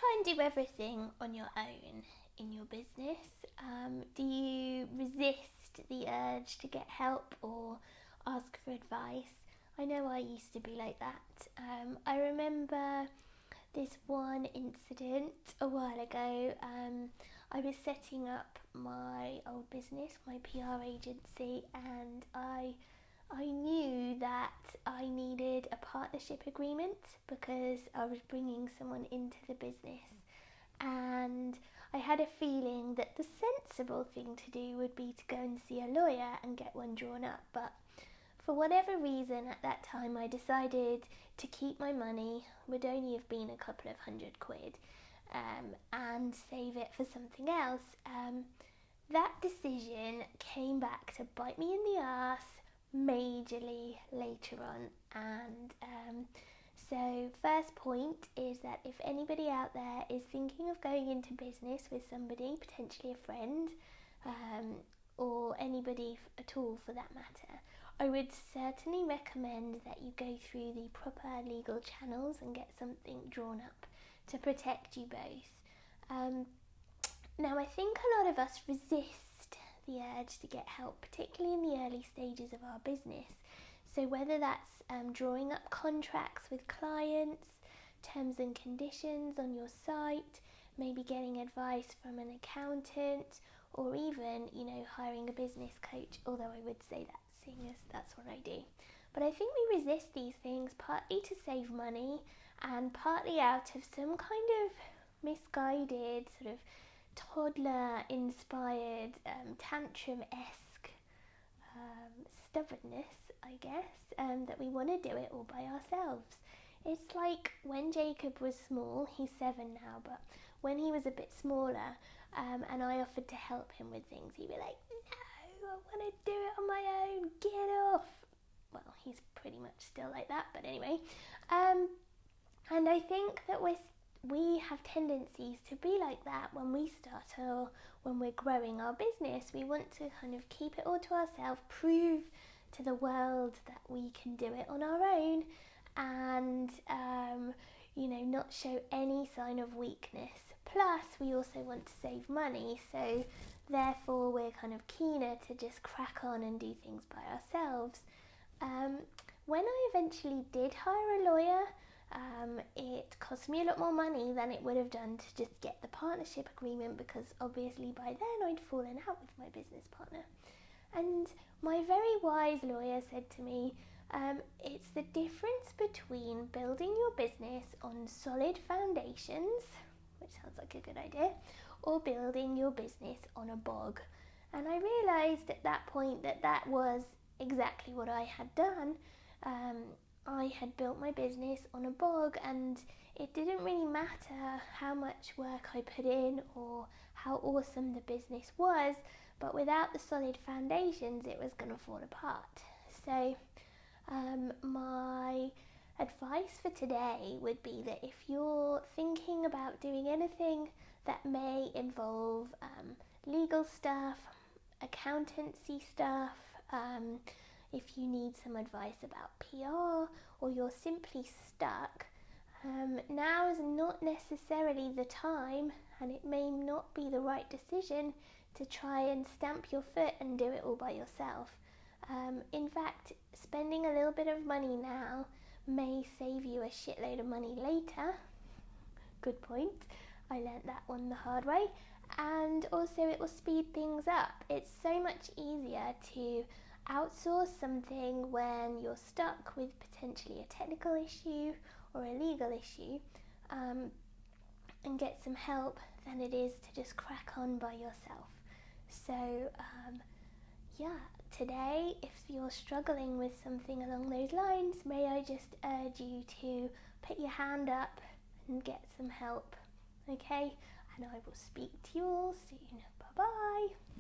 try and do everything on your own in your business? Do you resist the urge to get help or ask for advice? I know I used to be like that. I remember this one incident a while ago. I was setting up my old business, my PR agency, and I knew that I needed a partnership agreement because I was bringing someone into the business, and I had a feeling that the sensible thing to do would be to go and see a lawyer and get one drawn up. But for whatever reason at that time, I decided to keep my money, would only have been a couple of £100, and save it for something else. That decision came back to bite me in the ass majorly later on. And so first point is that if anybody out there is thinking of going into business with somebody, potentially a friend, or anybody at all for that matter, I would certainly recommend that you go through the proper legal channels and get something drawn up to protect you both. Now, I think a lot of us resist the urge to get help, particularly in the early stages of our business. So whether that's drawing up contracts with clients, terms and conditions on your site, maybe getting advice from an accountant, or even, hiring a business coach, although I would say that, seeing as that's what I do. But I think we resist these things partly to save money and partly out of some kind of misguided sort of toddler-inspired tantrum-esque stubbornness, I guess, that we want to do it all by ourselves. It's like when Jacob was small, he's 7 now, but when he was a bit smaller, and I offered to help him with things, he'd be like, no, I want to do it on my own, get off. Well, he's pretty much still like that, but anyway. And I think that we have tendencies to be like that when we start or when we're growing our business. We want to kind of keep it all to ourselves, prove to the world that we can do it on our own, and not show any sign of weakness. Plus, we also want to save money, so therefore we're kind of keener to just crack on and do things by ourselves. When I eventually did hire a lawyer, it cost me a lot more money than it would have done to just get the partnership agreement, because obviously by then I'd fallen out with my business partner. And my very wise lawyer said to me, it's the difference between building your business on solid foundations, which sounds like a good idea, or building your business on a bog. And I realised at that point that was exactly what I had done. I had built my business on a bog, and it didn't really matter how much work I put in or how awesome the business was, but without the solid foundations, it was going to fall apart. So my advice for today would be that if you're thinking about doing anything that may involve legal stuff, accountancy stuff, if you need some advice about PR, or you're simply stuck, now is not necessarily the time, and it may not be the right decision to try and stamp your foot and do it all by yourself. In fact, spending a little bit of money now may save you a shitload of money later. Good point. I learnt that one the hard way. And also it will speed things up. It's so much easier to outsource something when you're stuck with potentially a technical issue or a legal issue, and get some help than it is to just crack on by yourself. So today, if you're struggling with something along those lines, may I just urge you to put your hand up and get some help, okay? And I will speak to you all soon. Bye bye.